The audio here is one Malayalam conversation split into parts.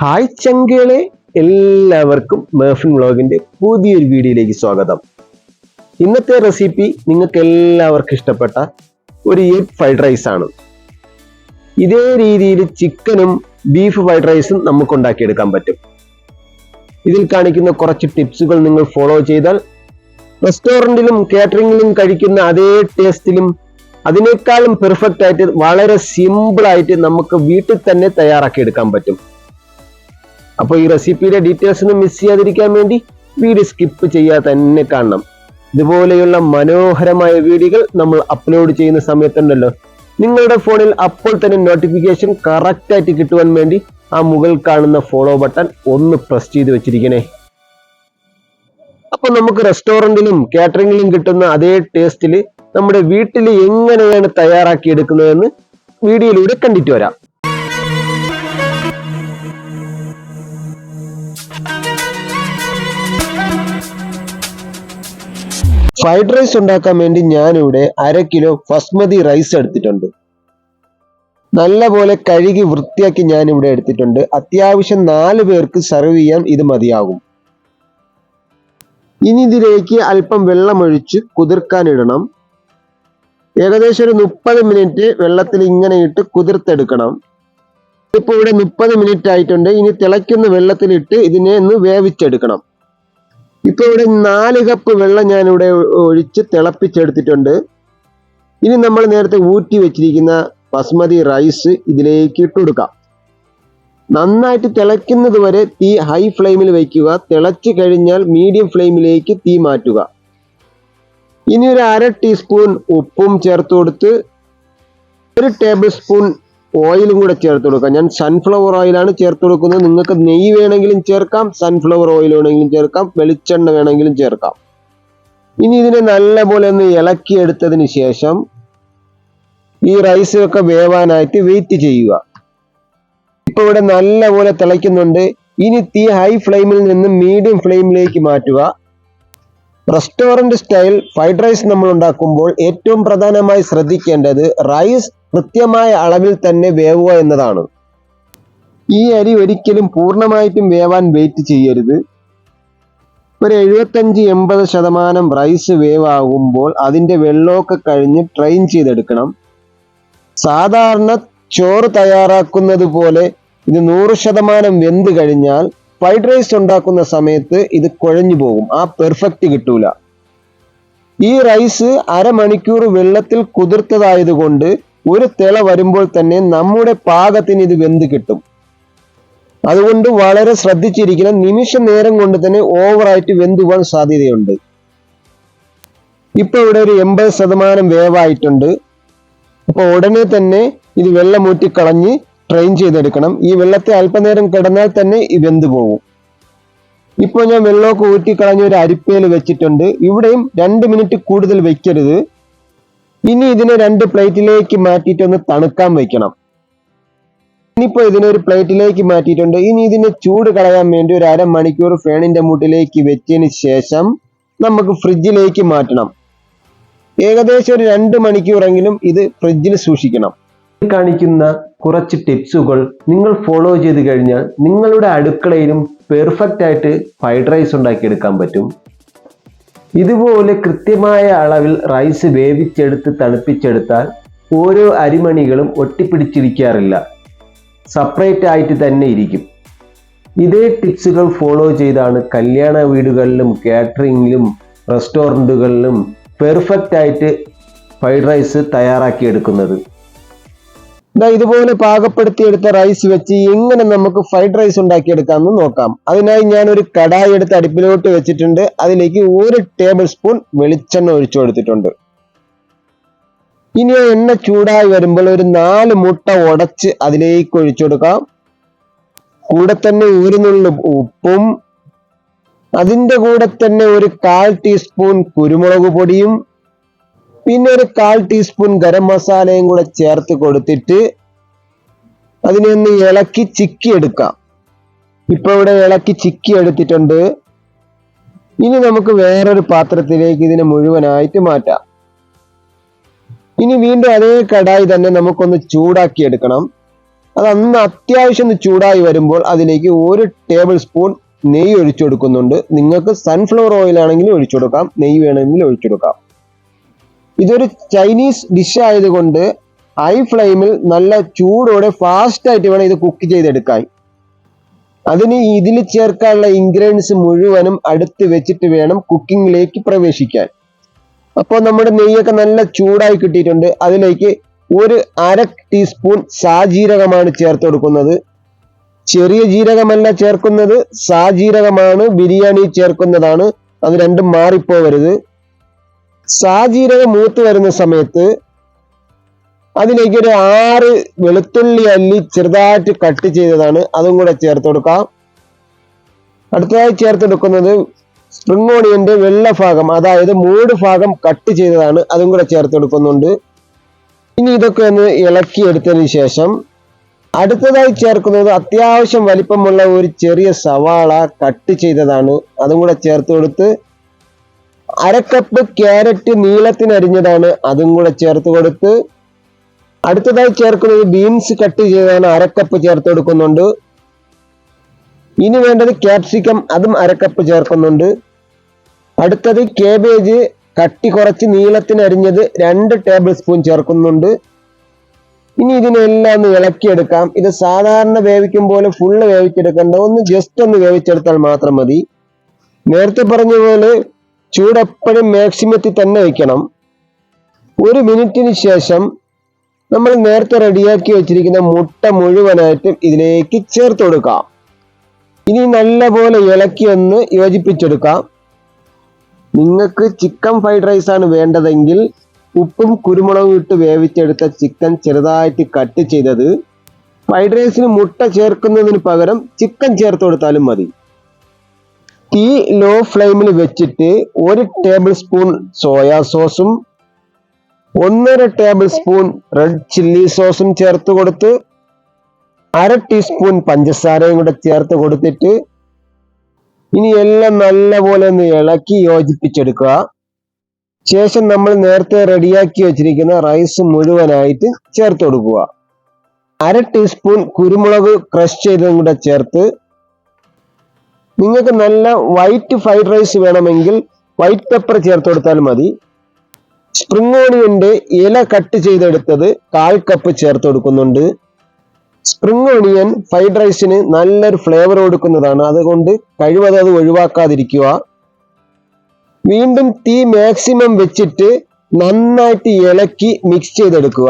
ഹായ് ചങ്കുകളെ, എല്ലാവർക്കും മേഫിൻ വ്ളോഗിന്റെ പുതിയൊരു വീഡിയോയിലേക്ക് സ്വാഗതം. ഇന്നത്തെ റെസിപ്പി നിങ്ങൾക്ക് എല്ലാവർക്കും ഇഷ്ടപ്പെട്ട ഒരു എഗ് ഫ്രൈഡ് റൈസ് ആണ്. ഇതേ രീതിയിൽ ചിക്കനും ബീഫ് ഫ്രൈഡ് റൈസും നമുക്ക് ഉണ്ടാക്കിയെടുക്കാൻ പറ്റും. ഇതിൽ കാണിക്കുന്ന കുറച്ച് ടിപ്സുകൾ നിങ്ങൾ ഫോളോ ചെയ്താൽ റെസ്റ്റോറൻറ്റിലും കാറ്ററിംഗിലും കഴിക്കുന്ന അതേ ടേസ്റ്റിലും അതിനേക്കാളും പെർഫെക്റ്റ് ആയിട്ട് വളരെ സിമ്പിൾ ആയിട്ട് നമുക്ക് വീട്ടിൽ തന്നെ തയ്യാറാക്കി എടുക്കാൻ പറ്റും. അപ്പോൾ ഈ റെസിപ്പിയുടെ ഡീറ്റെയിൽസ് ഒന്നും മിസ് ചെയ്യാതിരിക്കാൻ വേണ്ടി വീഡിയോ സ്കിപ്പ് ചെയ്യാതെ തന്നെ കാണണം. ഇതുപോലെയുള്ള മനോഹരമായ വീഡിയോകൾ നമ്മൾ അപ്ലോഡ് ചെയ്യുന്ന സമയത്തുണ്ടല്ലോ, നിങ്ങളുടെ ഫോണിൽ അപ്പോൾ തന്നെ നോട്ടിഫിക്കേഷൻ കറക്റ്റ് ആയിട്ട് കിട്ടുവാൻ വേണ്ടി ആ മുകളിൽ കാണുന്ന ഫോളോ ബട്ടൺ ഒന്ന് പ്രസ് ചെയ്ത് വെച്ചിരിക്കണേ. അപ്പൊ നമുക്ക് റെസ്റ്റോറൻറ്റിലും കാറ്ററിംഗിലും കിട്ടുന്ന അതേ ടേസ്റ്റിൽ നമ്മുടെ വീട്ടിൽ എങ്ങനെയാണ് തയ്യാറാക്കി എടുക്കുന്നതെന്ന് വീഡിയോയിലൂടെ കണ്ടിട്ട് വരാം. ഫ്രൈഡ് റൈസ് ഉണ്ടാക്കാൻ വേണ്ടി ഞാനിവിടെ 1/2 കിലോ ബസ്മതി റൈസ് എടുത്തിട്ടുണ്ട്. നല്ലപോലെ കഴുകി വൃത്തിയാക്കി ഞാനിവിടെ എടുത്തിട്ടുണ്ട്. അത്യാവശ്യം 4 പേർക്ക് സെർവ് ചെയ്യാൻ ഇത് മതിയാകും. ഇനി ഇതിലേക്ക് അല്പം വെള്ളമൊഴിച്ച് കുതിർക്കാനിടണം. ഏകദേശം ഒരു 30 മിനിറ്റ് വെള്ളത്തിൽ ഇങ്ങനെ ഇട്ട് കുതിർത്തെടുക്കണം. ഇപ്പോൾ ഇവിടെ 30 മിനിറ്റ് ആയിട്ടുണ്ട്. ഇനി തിളയ്ക്കുന്ന വെള്ളത്തിലിട്ട് ഇതിനെ ഒന്ന് വേവിച്ചെടുക്കണം. ഇപ്പൊ ഇവിടെ 4 കപ്പ് വെള്ളം ഞാനിവിടെ ഒഴിച്ച് തിളപ്പിച്ചെടുത്തിട്ടുണ്ട്. ഇനി നമ്മൾ നേരത്തെ ഊറ്റി വെച്ചിരിക്കുന്ന ബസ്മതി റൈസ് ഇതിലേക്ക് ഇട്ട് കൊടുക്കാം. നന്നായിട്ട് തിളയ്ക്കുന്നത് വരെ തീ ഹൈ ഫ്ലെയിമിൽ വയ്ക്കുക. തിളച്ചു കഴിഞ്ഞാൽ മീഡിയം ഫ്ലെയിമിലേക്ക് തീ മാറ്റുക. ഇനി ഒരു 1/2 ടീസ്പൂൺ ഉപ്പും ചേർത്ത് കൊടുത്ത് 1 ടേബിൾ സ്പൂൺ ഓയിലും കൂടെ ചേർത്ത് കൊടുക്കാം. ഞാൻ സൺഫ്ലവർ ഓയിലാണ് ചേർത്ത് കൊടുക്കുന്നത്. നിങ്ങൾക്ക് നെയ്യ് വേണമെങ്കിലും ചേർക്കാം, സൺഫ്ലവർ ഓയിൽ വേണമെങ്കിലും ചേർക്കാം, വെളിച്ചെണ്ണ വേണമെങ്കിലും ചേർക്കാം. ഇനി ഇതിനെ നല്ലപോലെ ഒന്ന് ഇളക്കിയെടുത്തതിന് ശേഷം ഈ റൈസ് ഒക്കെ വേവാനായിട്ട് വെയിറ്റ് ചെയ്യുക. ഇപ്പൊ ഇവിടെ നല്ലപോലെ തിളയ്ക്കുന്നുണ്ട്. ഇനി തീ ഹൈ ഫ്ലെയിമിൽ നിന്ന് മീഡിയം ഫ്ലെയിമിലേക്ക് മാറ്റുക. റെസ്റ്റോറന്റ് സ്റ്റൈൽ ഫ്രൈഡ് റൈസ് നമ്മൾ ഉണ്ടാക്കുമ്പോൾ ഏറ്റവും പ്രധാനമായി ശ്രദ്ധിക്കേണ്ടത് റൈസ് കൃത്യമായ അളവിൽ തന്നെ വേവുക എന്നതാണ്. ഈ അരി ഒരിക്കലും പൂർണ്ണമായിട്ടും വേവാൻ വെയിറ്റ് ചെയ്യരുത്. ഒരു 75-80% റൈസ് വേവാകുമ്പോൾ അതിൻ്റെ വെള്ളമൊക്കെ കഴിഞ്ഞ് ട്രെയിൻ ചെയ്തെടുക്കണം. സാധാരണ ചോറ് തയ്യാറാക്കുന്നത് പോലെ ഇത് 100% വെന്ത് കഴിഞ്ഞാൽ ഫ്രൈഡ് റൈസ് ഉണ്ടാക്കുന്ന സമയത്ത് ഇത് കുഴഞ്ഞു പോകും. ആ പെർഫെക്റ്റ് കിട്ടൂല. ഈ റൈസ് അരമണിക്കൂർ വെള്ളത്തിൽ കുതിർത്തതായതുകൊണ്ട് ഒരു തിള വരുമ്പോൾ തന്നെ നമ്മുടെ പാകത്തിന് ഇത് വെന്ത് കിട്ടും. അതുകൊണ്ട് വളരെ ശ്രദ്ധിച്ചിരിക്കണം. നിമിഷ നേരം കൊണ്ട് തന്നെ ഓവറായിട്ട് വെന്ത് പോകാൻ സാധ്യതയുണ്ട്. ഇപ്പൊ ഇവിടെ ഒരു 80% വേവായിട്ടുണ്ട്. അപ്പൊ ഉടനെ തന്നെ ഇത് വെള്ളം ഊറ്റിക്കളഞ്ഞ് ട്രെയിൻ ചെയ്തെടുക്കണം. ഈ വെള്ളത്തെ അല്പനേരം കിടന്നാൽ തന്നെ ഇത് വെന്ത് പോകും. ഇപ്പോൾ ഞാൻ വെള്ളമൊക്കെ ഊറ്റിക്കളഞ്ഞ് ഒരു അരിപ്പയിൽ വെച്ചിട്ടുണ്ട്. ഇവിടെയും 2 മിനിറ്റ് കൂടുതൽ വെക്കരുത്. ഇനി ഇതിനെ 2 പ്ലേറ്റിലേക്ക് മാറ്റിയിട്ടൊന്ന് തണുക്കാൻ വെക്കണം. ഇനിയിപ്പോൾ ഇതിനൊരു പ്ലേറ്റിലേക്ക് മാറ്റിയിട്ടുണ്ട്. ഇനി ഇതിനെ ചൂട് കളയാൻ വേണ്ടി ഒരു അരമണിക്കൂർ ഫാനിന്റെ മൂട്ടിലേക്ക് വെച്ചതിന് ശേഷം നമുക്ക് ഫ്രിഡ്ജിലേക്ക് മാറ്റണം. ഏകദേശം ഒരു 2 മണിക്കൂറെങ്കിലും ഇത് ഫ്രിഡ്ജിൽ സൂക്ഷിക്കണം. കാണിക്കുന്ന കുറച്ച് ടിപ്സുകൾ നിങ്ങൾ ഫോളോ ചെയ്ത് കഴിഞ്ഞാൽ നിങ്ങളുടെ അടുക്കളയിലും പെർഫെക്റ്റ് ആയിട്ട് ഫ്രൈഡ് റൈസ് ഉണ്ടാക്കിയെടുക്കാൻ പറ്റും. ഇതുപോലെ കൃത്യമായ അളവിൽ റൈസ് വേവിച്ചെടുത്ത് തണുപ്പിച്ചെടുത്താൽ ഓരോ അരിമണികളും ഒട്ടിപ്പിടിച്ചിരിക്കാറില്ല, സെപ്പറേറ്റ് ആയിട്ട് തന്നെ ഇരിക്കും. ഇതേ ടിപ്സുകൾ ഫോളോ ചെയ്താണ് കല്യാണ വീടുകളിലും കാറ്ററിംഗിലും റെസ്റ്റോറൻറ്റുകളിലും പെർഫെക്റ്റ് ആയിട്ട് ഫ്രൈഡ് റൈസ് തയ്യാറാക്കിയെടുക്കുന്നത്. ഇതുപോലെ പാകപ്പെടുത്തിയെടുത്ത റൈസ് വെച്ച് എങ്ങനെ നമുക്ക് ഫ്രൈഡ് റൈസ് ഉണ്ടാക്കിയെടുക്കാമെന്ന് നോക്കാം. അതിനായി ഞാൻ ഒരു കടായി എടുത്ത് അടുപ്പിലോട്ട് വെച്ചിട്ടുണ്ട്. അതിലേക്ക് 1 ടേബിൾ സ്പൂൺ വെളിച്ചെണ്ണ ഒഴിച്ചു കൊടുത്തിട്ടുണ്ട്. ഇനി എണ്ണ ചൂടായി വരുമ്പോൾ ഒരു 4 മുട്ട ഉടച്ച് അതിലേക്ക് ഒഴിച്ചു കൊടുക്കാം. കൂടെ തന്നെ 1 നുള്ളു ഉപ്പും അതിൻ്റെ കൂടെ തന്നെ ഒരു 1/4 ടീസ്പൂൺ കുരുമുളക് പൊടിയും പിന്നെ ഒരു 1/4 ടീസ്പൂൺ ഗരം മസാലയും കൂടെ ചേർത്ത് കൊടുത്തിട്ട് അതിനെ ഒന്ന് ഇളക്കി ചിക്കി എടുക്കാം. ഇപ്പൊ ഇവിടെ ഇളക്കി ചിക്കി എടുത്തിട്ടുണ്ട്. ഇനി നമുക്ക് വേറൊരു പാത്രത്തിലേക്ക് ഇതിനെ മുഴുവനായിട്ട് മാറ്റാം. ഇനി വീണ്ടും അതേ കടായി തന്നെ നമുക്കൊന്ന് ചൂടാക്കി എടുക്കണം. അത് അന്ന് അത്യാവശ്യം ഒന്ന് ചൂടായി വരുമ്പോൾ അതിലേക്ക് 1 ടേബിൾ സ്പൂൺ നെയ്യ് ഒഴിച്ചു കൊടുക്കുന്നുണ്ട്. നിങ്ങൾക്ക് സൺഫ്ലവർ ഓയിൽ ആണെങ്കിലും ഒഴിച്ചു കൊടുക്കാം, നെയ്യ് വേണമെങ്കിൽ ഒഴിച്ചു കൊടുക്കാം. ഇതൊരു ചൈനീസ് ഡിഷ് ആയതുകൊണ്ട് ഹൈ ഫ്ലെയിമിൽ നല്ല ചൂടോടെ ഫാസ്റ്റ് ആയിട്ട് വേണം ഇത് കുക്ക് ചെയ്തെടുക്കാൻ. അതിന് ഇതിൽ ചേർക്കാനുള്ള ഇൻഗ്രീഡിയൻസ് മുഴുവനും അടുത്ത് വെച്ചിട്ട് വേണം കുക്കിങ്ങിലേക്ക് പ്രവേശിക്കാൻ. അപ്പോൾ നമ്മുടെ നെയ്യൊക്കെ നല്ല ചൂടായി കിട്ടിയിട്ടുണ്ട്. അതിലേക്ക് 1/2 ടീസ്പൂൺ സാജീരകമാണ് ചേർത്ത് കൊടുക്കുന്നത്. ചെറിയ ജീരകമല്ല ചേർക്കുന്നത്, സാജീരകമാണ്, ബിരിയാണി ചേർക്കുന്നതാണ്. അത് രണ്ടും മാറിപ്പോവരുത്. സാജീരകം മൂത്ത് വരുന്ന സമയത്ത് അതിലേക്ക് ഒരു 6 വെളുത്തുള്ളി അല്ലി ചെറുതായിട്ട് കട്ട് ചെയ്തതാണ്, അതും കൂടെ ചേർത്ത് കൊടുക്കാം. അടുത്തതായി ചേർത്ത് കൊടുക്കുന്നത് സ്പ്രിംഗ് ഓണിയന്റെ വെള്ള ഭാഗം, അതായത് 3 ഭാഗം കട്ട് ചെയ്തതാണ്, അതും കൂടെ ചേർത്ത് കൊടുക്കുന്നുണ്ട്. ഇനി ഇതൊക്കെ ഒന്ന് ഇളക്കി എടുത്തതിന് ശേഷം അടുത്തതായി ചേർക്കുന്നത് അത്യാവശ്യം വലിപ്പമുള്ള ഒരു ചെറിയ സവാള കട്ട് ചെയ്തതാണ്, അതും കൂടെ ചേർത്ത് കൊടുത്ത് 1/2 കപ്പ് ക്യാരറ്റ് നീളത്തിനരിഞ്ഞതാണ്, അതും കൂടെ ചേർത്ത് കൊടുത്ത് അടുത്തതായി ചേർക്കുന്നത് ബീൻസ് കട്ട് ചെയ്തതാണ്, 1/2 കപ്പ് ചേർത്ത് കൊടുക്കുന്നുണ്ട്. ഇനി വേണ്ടത് ക്യാപ്സിക്കം, അതും 1/2 കപ്പ് ചേർക്കുന്നുണ്ട്. അടുത്തത് കേബേജ് കട്ടി കുറച്ച് നീളത്തിനരിഞ്ഞത് 2 ടേബിൾ സ്പൂൺ ചേർക്കുന്നുണ്ട്. ഇനി ഇതിനെല്ലാം ഒന്ന് ഇളക്കിയെടുക്കാം. ഇത് സാധാരണ വേവിക്കും പോലെ ഫുള്ള് വേവിച്ചെടുക്കേണ്ട, ഒന്ന് ജസ്റ്റ് ഒന്ന് വേവിച്ചെടുത്താൽ മാത്രം മതി. നേരത്തെ പറഞ്ഞ പോലെ ചൂട് എപ്പോഴും മാക്സിമത്തിൽ തന്നെ വയ്ക്കണം. 1 മിനിറ്റിന് ശേഷം നമ്മൾ നേരത്തെ റെഡിയാക്കി വെച്ചിരിക്കുന്ന മുട്ട മുഴുവനായിട്ടും ഇതിലേക്ക് ചേർത്ത് കൊടുക്കാം. ഇനി നല്ലപോലെ ഇളക്കി ഒന്ന് യോജിപ്പിച്ചെടുക്കാം. നിങ്ങൾക്ക് ചിക്കൻ ഫ്രൈഡ് റൈസ് ആണ് വേണ്ടതെങ്കിൽ ഉപ്പും കുരുമുളകും ഇട്ട് വേവിച്ചെടുത്ത ചിക്കൻ ചെറുതായിട്ട് കട്ട് ചെയ്തത്, ഫ്രൈഡ് റൈസിന് മുട്ട ചേർക്കുന്നതിന് പകരം ചിക്കൻ ചേർത്ത് കൊടുത്താലും മതി. തീ ലോ ഫ്ലെയിമിൽ വെച്ചിട്ട് 1 ടേബിൾ സ്പൂൺ സോയാ സോസും 1/2 ടേബിൾ സ്പൂൺ റെഡ് ചില്ലി സോസും ചേർത്ത് കൊടുത്ത് 1/2 ടീസ്പൂൺ പഞ്ചസാരയും കൂടെ ചേർത്ത് കൊടുത്തിട്ട് ഇനി എല്ലാം നല്ലപോലെ ഒന്ന് ഇളക്കി യോജിപ്പിച്ചെടുക്കുക. ശേഷം നമ്മൾ നേരത്തെ റെഡിയാക്കി വെച്ചിരിക്കുന്ന റൈസ് മുഴുവനായിട്ട് ചേർത്ത് കൊടുക്കുക. 1/2 ടീസ്പൂൺ കുരുമുളക് ക്രഷ് ചെയ്തതും കൂടെ ചേർത്ത്, നിങ്ങൾക്ക് നല്ല വൈറ്റ് ഫ്രൈഡ് റൈസ് വേണമെങ്കിൽ വൈറ്റ് പെപ്പർ ചേർത്ത് കൊടുത്താൽ മതി. സ്പ്രിംഗ് ഓണിയന്റെ ഇല കട്ട് ചെയ്തെടുത്തത് 1/4 കപ്പ് ചേർത്ത് കൊടുക്കുന്നുണ്ട്. സ്പ്രിംഗ് ഓണിയൻ ഫ്രൈഡ് റൈസിന് നല്ലൊരു ഫ്ലേവർ കൊടുക്കുന്നതാണ്, അതുകൊണ്ട് കഴിവതും അത് ഒഴിവാക്കാതിരിക്കുക. വീണ്ടും തീ മാക്സിമം വെച്ചിട്ട് നന്നായിട്ട് ഇളക്കി മിക്സ് ചെയ്തെടുക്കുക.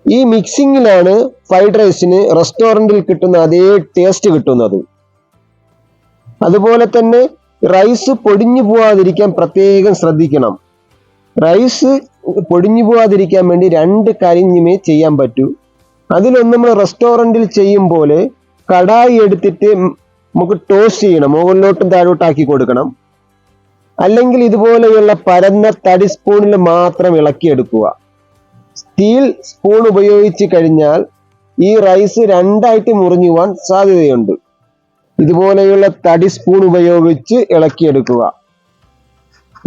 ഈ മിക്സിങ്ങിലാണ് ഫ്രൈഡ് റൈസിന് റെസ്റ്റോറൻറ്റിൽ കിട്ടുന്ന അതേ ടേസ്റ്റ് കിട്ടുന്നത്. അതുപോലെ തന്നെ റൈസ് പൊടിഞ്ഞു പോവാതിരിക്കാൻ പ്രത്യേകം ശ്രദ്ധിക്കണം. റൈസ് പൊടിഞ്ഞു പോവാതിരിക്കാൻ വേണ്ടി 2 കാര്യമേ ചെയ്യാൻ പറ്റൂ. അതിലൊന്ന് നമ്മൾ റെസ്റ്റോറൻറ്റിൽ ചെയ്യും പോലെ കടായി എടുത്തിട്ട് നമുക്ക് ടോസ്റ്റ് ചെയ്യണം, മുകളിലോട്ടും താഴോട്ടാക്കി കൊടുക്കണം. അല്ലെങ്കിൽ ഇതുപോലെയുള്ള പരന്ന തടി സ്പൂണിൽ മാത്രം ഇളക്കിയെടുക്കുക. സ്റ്റീൽ സ്പൂൺ ഉപയോഗിച്ച് കഴിഞ്ഞാൽ ഈ റൈസ് 2ആയിട്ട് മുറിഞ്ഞു പോകാൻ സാധ്യതയുണ്ട്. ഇതുപോലെയുള്ള തടി സ്പൂൺ ഉപയോഗിച്ച് ഇളക്കിയെടുക്കുക.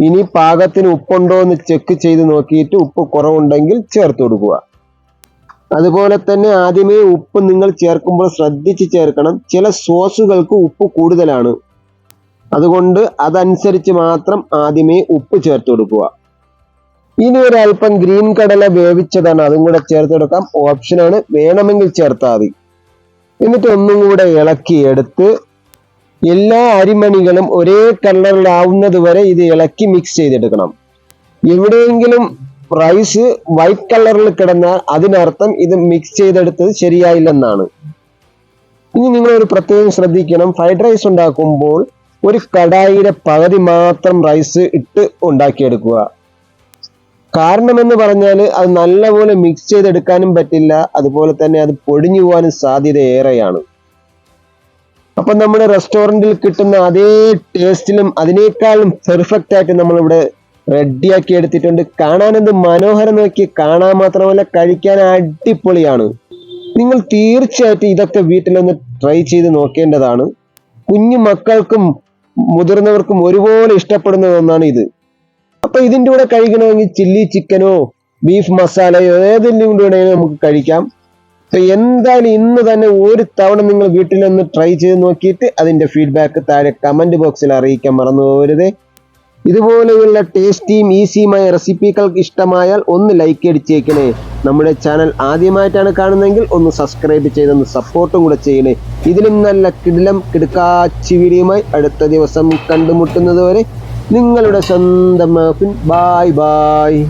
ഇനി പാകത്തിന് ഉപ്പുണ്ടോ എന്ന് ചെക്ക് ചെയ്ത് നോക്കിയിട്ട് ഉപ്പ് കുറവുണ്ടെങ്കിൽ ചേർത്ത് കൊടുക്കുക. അതുപോലെ തന്നെ ആദ്യമേ ഉപ്പ് നിങ്ങൾ ചേർക്കുമ്പോൾ ശ്രദ്ധിച്ച് ചേർക്കണം. ചില സോസുകൾക്ക് ഉപ്പ് കൂടുതലാണ്, അതുകൊണ്ട് അതനുസരിച്ച് മാത്രം ആദ്യമേ ഉപ്പ് ചേർത്ത് കൊടുക്കുക. ഇനി ഒരല്പം ഗ്രീൻ കടല വേവിച്ചതാണ്, അതും കൂടെ ചേർത്ത് കൊടുക്കാം, ഓപ്ഷനാണ്, വേണമെങ്കിൽ ചേർത്താൽ മതി. എന്നിട്ട് ഒന്നും കൂടെ ഇളക്കി എടുത്ത് എല്ലാ അരിമണികളും ഒരേ കളറിലാവുന്നത് വരെ ഇത് ഇളക്കി മിക്സ് ചെയ്തെടുക്കണം. എവിടെയെങ്കിലും റൈസ് വൈറ്റ് കളറിൽ കിടന്നാൽ അതിനർത്ഥം ഇത് മിക്സ് ചെയ്തെടുത്തത് ശരിയായില്ലെന്നാണ്. ഇനി നിങ്ങൾ ഒരു പ്രത്യേകം ശ്രദ്ധിക്കണം, ഫ്രൈഡ് റൈസ് ഉണ്ടാക്കുമ്പോൾ ഒരു കടായിയുടെ പകുതി മാത്രം റൈസ് ഇട്ട് ഉണ്ടാക്കിയെടുക്കുക. കാരണം എന്ന് പറഞ്ഞാൽ അത് നല്ലപോലെ മിക്സ് ചെയ്തെടുക്കാനും പറ്റില്ല, അതുപോലെ തന്നെ അത് പൊടിഞ്ഞു പോകാനും സാധ്യത ഏറെയാണ്. അപ്പം നമ്മുടെ റെസ്റ്റോറൻറ്റിൽ കിട്ടുന്ന അതേ ടേസ്റ്റിലും അതിനേക്കാളും പെർഫെക്റ്റ് ആയിട്ട് നമ്മളിവിടെ റെഡിയാക്കി എടുത്തിട്ടുണ്ട്. കാണാൻ എന്ത് മനോഹരം നോക്കി, കാണാൻ മാത്രമല്ല കഴിക്കാൻ അടിപൊളിയാണ്. നിങ്ങൾ തീർച്ചയായിട്ടും ഇതൊക്കെ വീട്ടിലൊന്ന് ട്രൈ ചെയ്ത് നോക്കേണ്ടതാണ്. കുഞ്ഞു മക്കൾക്കും മുതിർന്നവർക്കും ഒരുപോലെ ഇഷ്ടപ്പെടുന്ന ഒന്നാണ് ഇത്. അപ്പൊ ഇതിൻ്റെ കൂടെ കഴിക്കണമെങ്കിൽ ചില്ലി ചിക്കനോ ബീഫ് മസാലയോ ഏതെങ്കിലും കൂടെ നമുക്ക് കഴിക്കാം. അപ്പൊ എന്തായാലും ഇന്ന് തന്നെ ഒരു തവണ നിങ്ങൾ വീട്ടിലൊന്ന് ട്രൈ ചെയ്ത് നോക്കിയിട്ട് അതിന്റെ ഫീഡ്ബാക്ക് താഴെ കമന്റ് ബോക്സിൽ അറിയിക്കാൻ മറന്നു പോകരുത്. ഇതുപോലെയുള്ള ടേസ്റ്റിയും ഈസിയുമായ റെസിപ്പികൾ ഇഷ്ടമായാൽ ഒന്ന് ലൈക്ക് അടിച്ചേക്കണേ. നമ്മുടെ ചാനൽ ആദ്യമായിട്ടാണ് കാണുന്നതെങ്കിൽ ഒന്ന് സബ്സ്ക്രൈബ് ചെയ്തൊന്ന് സപ്പോർട്ടും കൂടെ ചെയ്യണേ. ഇതിലും നല്ല കിടുക്കാച്ചി വീഡിയോയുമായി അടുത്ത ദിവസം കണ്ടുമുട്ടുന്നത് വരെ നിങ്ങളുടെ സ്വന്തം മാഫിൻ. Bye bye.